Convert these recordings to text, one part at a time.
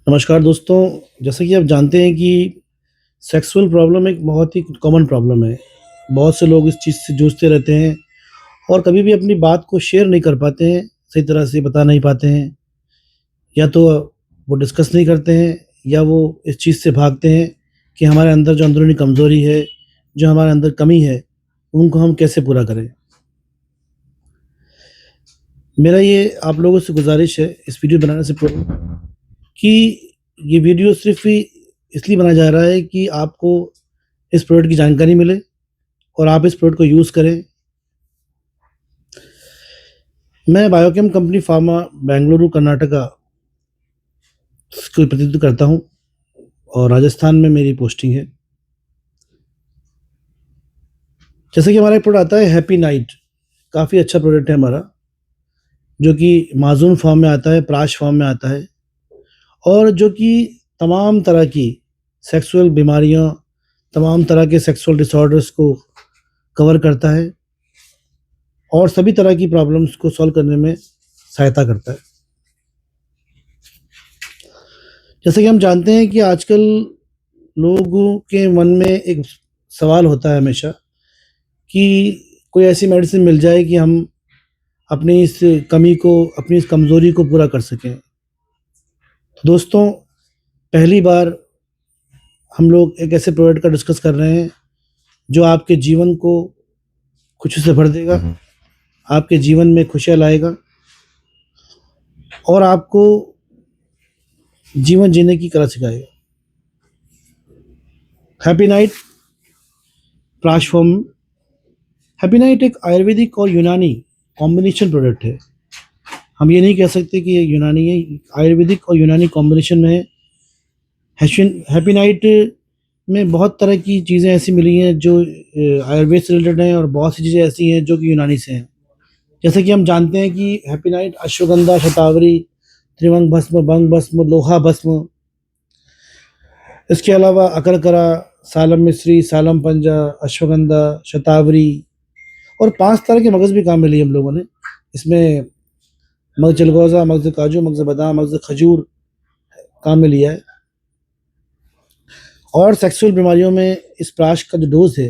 नमस्कार दोस्तों। जैसा कि आप जानते हैं कि सेक्सुअल प्रॉब्लम एक बहुत ही कॉमन प्रॉब्लम है। बहुत से लोग इस चीज़ से जूझते रहते हैं और कभी भी अपनी बात को शेयर नहीं कर पाते हैं, सही तरह से बता नहीं पाते हैं। या तो वो डिस्कस नहीं करते हैं या वो इस चीज़ से भागते हैं कि हमारे अंदर जो अंदरूनी कमज़ोरी है, जो हमारे अंदर कमी है, उनको हम कैसे पूरा करें। मेरा ये आप लोगों से गुज़ारिश है इस वीडियो बनाने से पूर्व कि ये वीडियो सिर्फ़ ही इसलिए बनाया जा रहा है कि आपको इस प्रोडक्ट की जानकारी मिले और आप इस प्रोडक्ट को यूज़ करें। मैं biochem company pharma Bengaluru Karnataka इसका प्रतिनिधित्व करता हूँ और राजस्थान में मेरी पोस्टिंग है। जैसे कि हमारा एक प्रोडक्ट आता है हैप्पी नाइट, काफ़ी अच्छा प्रोडक्ट है हमारा, जो कि माज़ून फॉर्म में आता है, प्राश फॉर्म में आता है और जो कि तमाम तरह की सेक्सुअल बीमारियाँ, तमाम तरह के सेक्सुअल डिसऑर्डर्स को कवर करता है और सभी तरह की प्रॉब्लम्स को सॉल्व करने में सहायता करता है। जैसे कि हम जानते हैं कि आजकल लोगों के मन में एक सवाल होता है हमेशा कि कोई ऐसी मेडिसिन मिल जाए कि हम अपनी इस कमी को, अपनी इस कमज़ोरी को पूरा कर सकें। तो दोस्तों, पहली बार हम लोग एक ऐसे प्रोडक्ट का डिस्कस कर रहे हैं जो आपके जीवन को खुशी से भर देगा, आपके जीवन में खुशियाँ लाएगा और आपको जीवन जीने की कला सिखाएगा। हैप्पी नाइट प्राश फॉर्म। हैप्पी नाइट एक आयुर्वेदिक और यूनानी कॉम्बिनेशन प्रोडक्ट है। हम ये नहीं कह सकते कि ये यूनानी है, आयुर्वेदिक और यूनानी कॉम्बिनेशन में है। हैप्पी नाइट में बहुत तरह की चीज़ें ऐसी मिली हैं जो आयुर्वेद से रिलेटेड हैं और बहुत सी चीज़ें ऐसी हैं जो कि यूनानी से हैं। जैसे कि हम जानते हैं कि हैप्पी नाइट अश्वगंधा, शतावरी, त्रिभंग भस्म, भंग भस्म, लोहा भस्म, इसके अलावा अकरकरा, सालम मिश्री, सालम पंजा, अश्वगंधा, शतावरी और 5 तरह के मगज़ भी काम में लिए हम लोगों ने। इसमें मगज़ चिलगोज़ा, मगज़ काजू, मगज़ बादाम, मगज़ खजूर काम में लिया है। और सेक्सुअल बीमारियों में इस प्राश का जो डोज़ है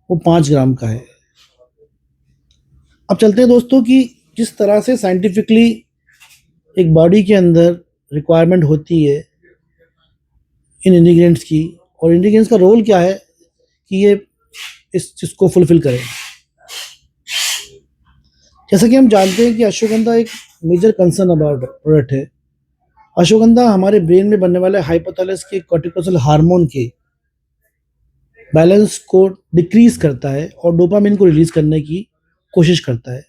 वो 5 ग्राम का है। अब चलते हैं दोस्तों कि जिस तरह से साइंटिफिकली एक बॉडी के अंदर रिक्वायरमेंट होती है इन इंग्रीडिएंट्स की, और इंग्रीडिएंट्स का रोल क्या है कि ये इस चीज़ को फुलफ़िल करें। जैसा कि हम जानते हैं कि अश्वगंधा एक मेजर कंसर्न अबाउट प्रोडक्ट है। अश्वगंधा हमारे ब्रेन में बनने वाले हाइपोथैलेमस के कॉर्टिकोस्टेरोल हार्मोन के बैलेंस को डिक्रीज करता है और डोपामिन को रिलीज करने की कोशिश करता है।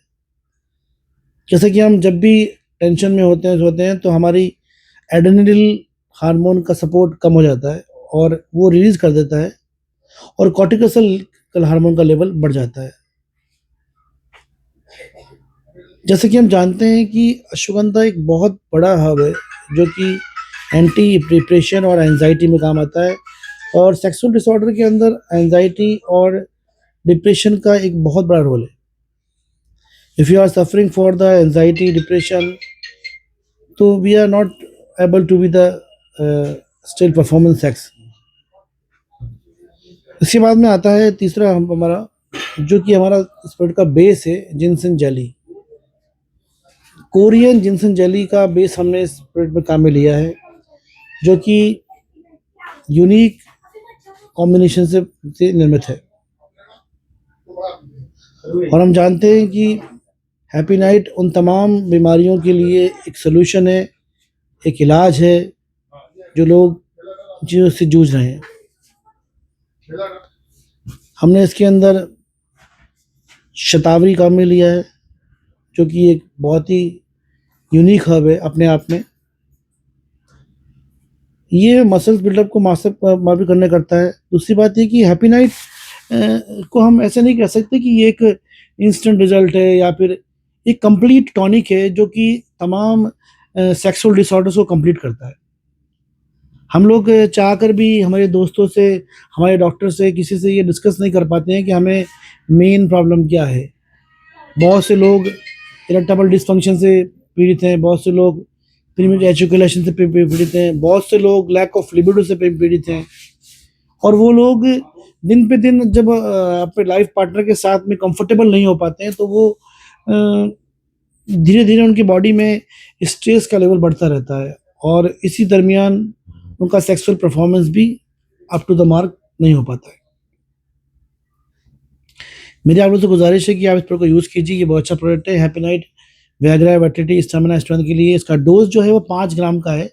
जैसे कि हम जब भी टेंशन में होते हैं तो हमारी एड्रेनलिन हार्मोन का सपोर्ट कम हो जाता है और वो रिलीज कर देता है और कॉर्टिकोस्टेरोल हार्मोन का लेवल बढ़ जाता है। जैसे कि हम जानते हैं कि अश्वगंधा एक बहुत बड़ा हर्ब है जो कि एंटी डिप्रेशन और एंजाइटी में काम आता है और सेक्सुअल डिसऑर्डर के अंदर एंजाइटी और डिप्रेशन का एक बहुत बड़ा रोल है। If you are suffering for the anxiety depression, तो we are not able to be the still performance sex. इसके बाद में आता है तीसरा हमारा, जो कि हमारा इस प्रोडक्ट का बेस है, Jinson jelly. Korean Jinson jelly का बेस हमने इस प्रोडक्ट में काम में लिया है, जो कि यूनिक कॉम्बिनेशन से निर्मित है। और हम जानते हैं कि हैप्पी नाइट उन तमाम बीमारियों के लिए एक सलूशन है, एक इलाज है जो लोग चीज़ों से जूझ रहे हैं। हमने इसके अंदर शतावरी काम में लिया है, जो कि एक बहुत ही यूनिक हर्ब है अपने आप में। ये मसल्स बिल्डअप को मास्टर करने करता है। दूसरी बात ये कि हैप्पी नाइट को हम ऐसे नहीं कह सकते कि ये एक इंस्टेंट रिजल्ट है या फिर एक कंप्लीट टॉनिक है जो कि तमाम सेक्सुअल डिसऑर्डर्स को कंप्लीट करता है। हम लोग चाहकर भी हमारे दोस्तों से, हमारे डॉक्टर से, किसी से ये डिस्कस नहीं कर पाते हैं कि हमें मेन प्रॉब्लम क्या है। बहुत से लोग इरेक्टाइल डिसफंक्शन से पीड़ित हैं, बहुत से लोग प्रीमेच्योर एजुकेशन से पीड़ित हैं, बहुत से लोग लैक ऑफ लिबिडो से पीड़ित हैं, और वो लोग दिन पे दिन जब अपने लाइफ पार्टनर के साथ में कंफर्टेबल नहीं हो पाते हैं, तो वो धीरे धीरे उनकी बॉडी में स्ट्रेस का लेवल बढ़ता रहता है, और इसी दरमियान उनका सेक्सुअल परफॉर्मेंस भी अप टू द मार्क नहीं हो पाता है। मेरी आप लोगों से गुजारिश है कि आप इस प्रोडक्ट को यूज़ कीजिए, ये बहुत अच्छा प्रोडक्ट है। हैप्पी नाइट वैग्रा वर्टिलिटी स्टेमिना स्ट्रेंथ के लिए इसका डोज जो है वो 5 ग्राम का है।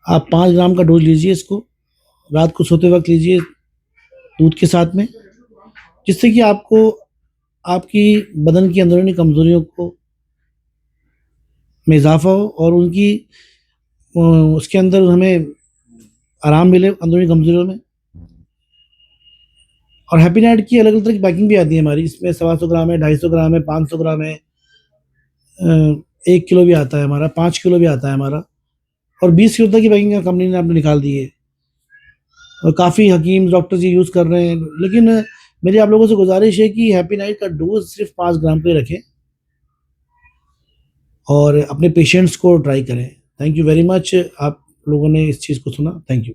आप 5 ग्राम का डोज लीजिए, इसको रात को सोते वक्त लीजिए दूध के साथ में, जिससे कि आपको आपकी बदन की अंदरूनी कमजोरियों को में इजाफा हो, और उनकी उसके अंदर हमें आराम मिले अंदरूनी कमजोरियों में। और हैप्पी नाइट की अलग अलग तरह की पैकिंग भी आती है हमारी, इसमें 125 ग्राम है, 250 ग्राम है, 500 ग्राम है, 1 किलो भी आता है हमारा, 5 किलो भी आता है हमारा, और 20 किलो तक की पैकिंग कंपनी ने आपने निकाल दी है, और काफ़ी हकीम डॉक्टर ये यूज़ कर रहे हैं। लेकिन मेरी आप लोगों से गुजारिश है कि हैप्पी नाइट का डोज सिर्फ 5 ग्राम पे रखें और अपने पेशेंट्स को ट्राई करें। थैंक यू वेरी मच, आप लोगों ने इस चीज़ को सुना, थैंक यू।